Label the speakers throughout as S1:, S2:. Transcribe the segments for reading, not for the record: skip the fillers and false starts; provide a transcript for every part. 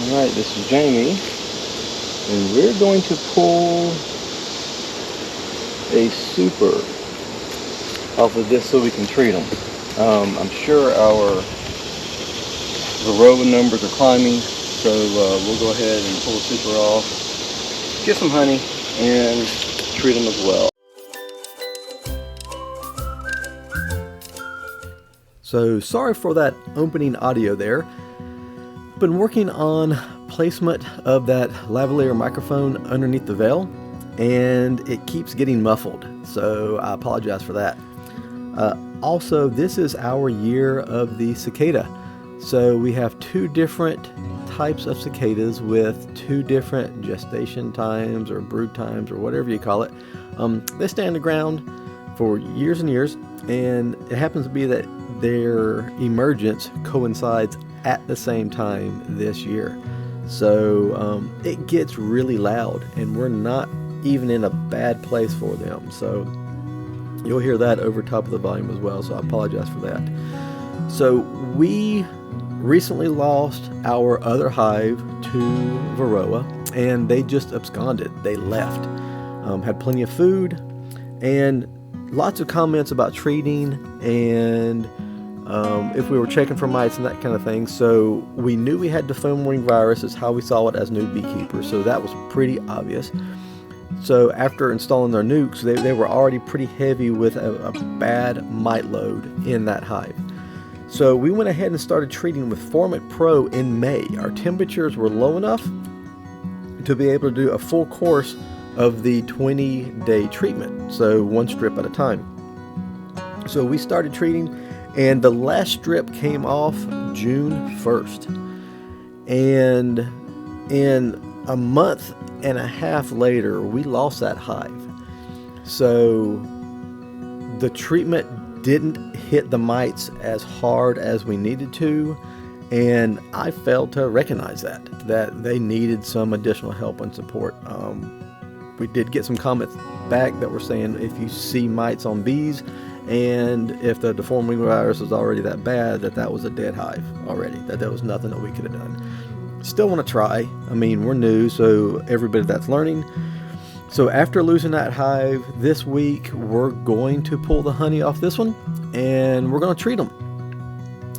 S1: Alright, this is Jamie, and we're going to pull a super off of this so we can treat them. I'm sure our varroa numbers are climbing, so we'll go ahead and pull the super off, get some honey, and treat them as well.
S2: So sorry for that opening audio there. Been working on placement of that lavalier microphone underneath the veil, and it keeps getting muffled, so I apologize for that. Also, this is our year of the cicada, so we have two different types of cicadas with two different gestation times or brood times or whatever you call it. They stay on the ground for years and years, and it happens to be that their emergence coincides at the same time this year. So it gets really loud, and we're not even in a bad place for them. So you'll hear that over top of the volume as well, so I apologize for that. So we recently lost our other hive to varroa, and they just absconded. They left. Had plenty of food, and lots of comments about treating and if we were checking for mites and that kind of thing. So we knew we had the foam ring virus, is how we saw it as new beekeepers, so that was pretty obvious. So after installing their nukes, they were already pretty heavy with a bad mite load in that hive. So we went ahead and started treating with Formic Pro in May. Our temperatures were low enough to be able to do a full course of the 20-day treatment, so one strip at a time. So we started treating, and the last strip came off June 1st. And in a month and a half later, we lost that hive. So the treatment didn't hit the mites as hard as we needed to, and I failed to recognize that they needed some additional help and support. We did get some comments back that were saying if you see mites on bees, and if the deformed wing virus was already that bad, that was a dead hive already, that there was nothing that we could have done. Still want to try. I mean, we're new, so everybody that's learning. So after losing that hive this week, we're going to pull the honey off this one, and we're going to treat them.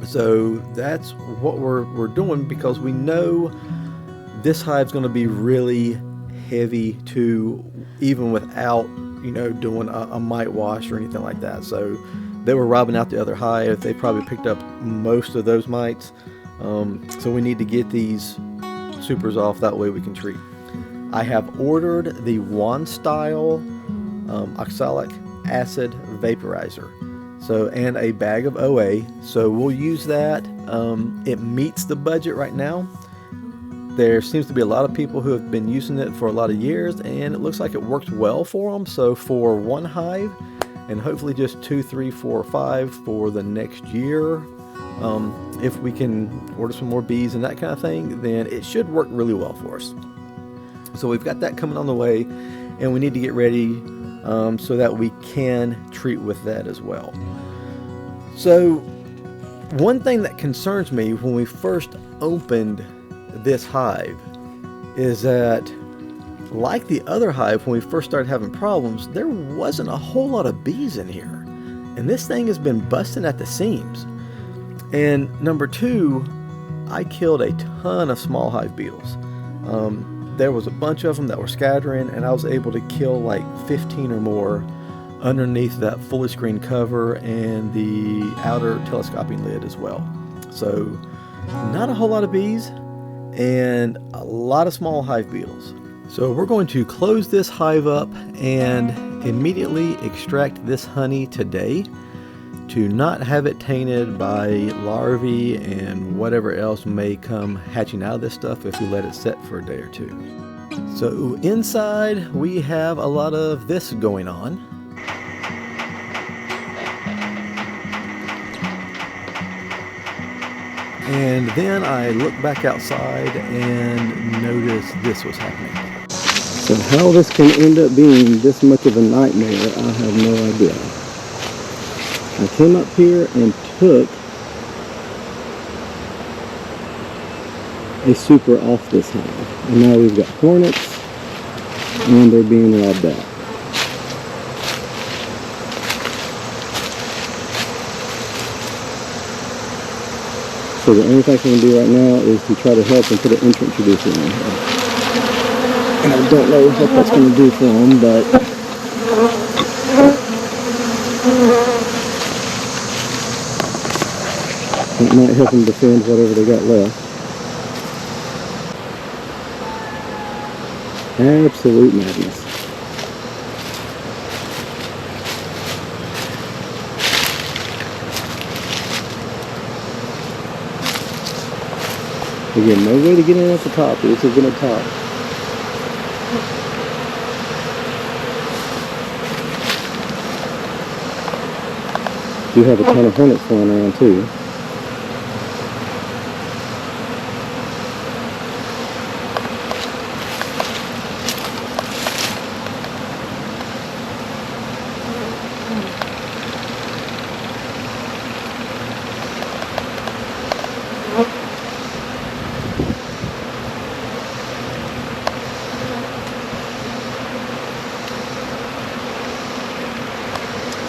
S2: So that's what we're doing, because we know this hive's going to be really heavy too, even without doing a mite wash or anything like that. So they were robbing out the other hive. They probably picked up most of those mites. So we need to get these supers off, that way we can treat. I have ordered the wand style oxalic acid vaporizer, and a bag of OA. So we'll use that. It meets the budget right now. There seems to be a lot of people who have been using it for a lot of years, and it looks like it works well for them. So for one hive, and hopefully just 2, 3, 4, or 5 for the next year, if we can order some more bees and that kind of thing, then it should work really well for us. So we've got that coming on the way, and we need to get ready so that we can treat with that as well. So one thing that concerns me when we first opened this hive is that, like the other hive, when we first started having problems, there wasn't a whole lot of bees in here, and this thing has been busting at the seams. And number 2, I killed a ton of small hive beetles. There was a bunch of them that were scattering, and I was able to kill like 15 or more underneath that fully screened cover and the outer telescoping lid as well. So not a whole lot of bees and a lot of small hive beetles. So we're going to close this hive up and immediately extract this honey today to not have it tainted by larvae and whatever else may come hatching out of this stuff if we let it set for a day or two. So inside we have a lot of this going on. And then I looked back outside and noticed this was happening.
S1: So how this can end up being this much of a nightmare, I have no idea. I came up here and took
S2: is super off this hive. And now we've got hornets, and they're being robbed out. So the only thing I can do right now is to try to help and put an entrance reducer in. And I don't know what that's going to do for them, but it might help them defend whatever they got left. Absolute madness. Again, no way to get in at the top. This has been a top. Do have a ton of hornets flying around too.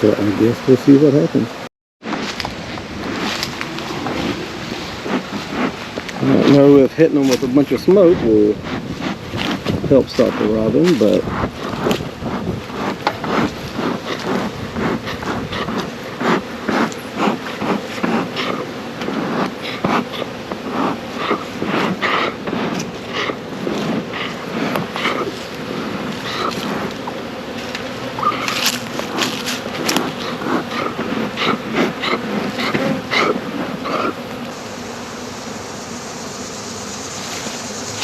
S2: So I guess we'll see what happens. I don't know if hitting them with a bunch of smoke will help stop the robbing, but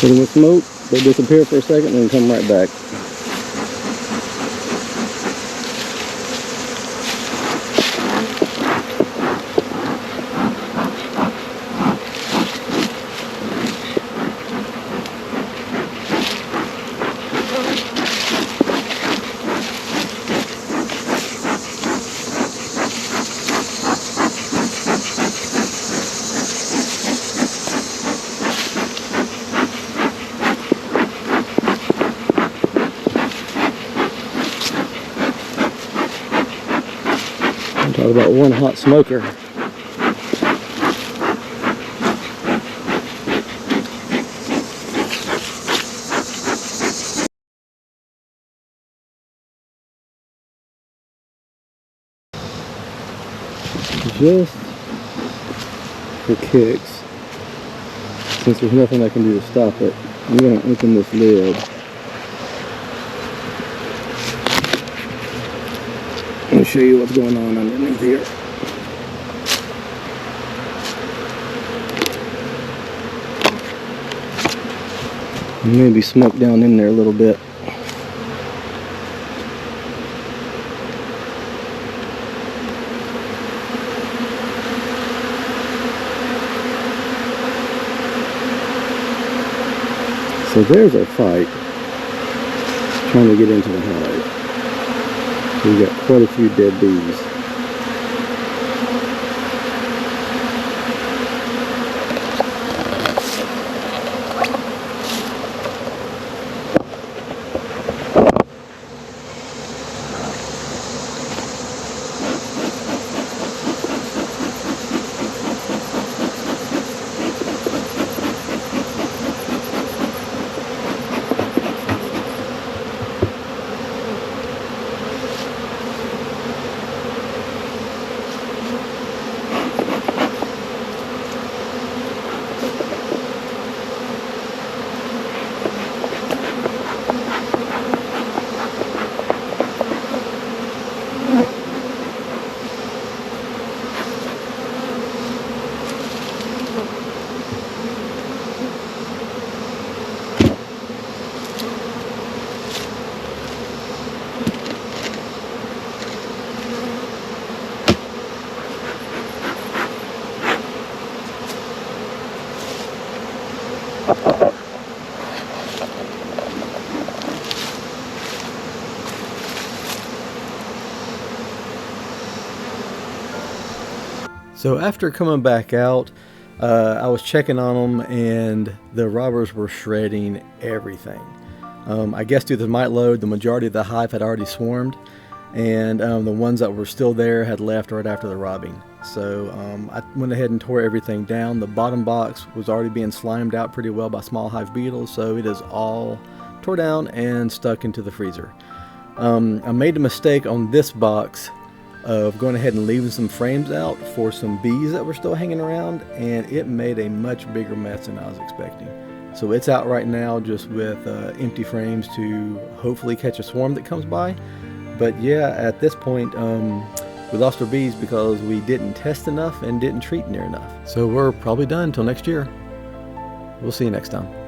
S2: hit them with smoke, they disappear for a second and then come right back. Talk about one hot smoker. Just for kicks, since there's nothing I can do to stop it, I'm going to open this lid. Let me show you what's going on underneath here. Maybe smoke down in there a little bit. So there's our fight, trying to get into the hive. We've got quite a few dead bees. So after coming back out, I was checking on them, and the robbers were shredding everything. I guess due to the mite load, the majority of the hive had already swarmed, and the ones that were still there had left right after the robbing. So I went ahead and tore everything down. The bottom box was already being slimed out pretty well by small hive beetles, so it is all tore down and stuck into the freezer. I made a mistake on this box of going ahead and leaving some frames out for some bees that were still hanging around, and it made a much bigger mess than I was expecting. So it's out right now just with empty frames to hopefully catch a swarm that comes by. But yeah, at this point, we lost our bees because we didn't test enough and didn't treat near enough. So we're probably done until next year. We'll see you next time.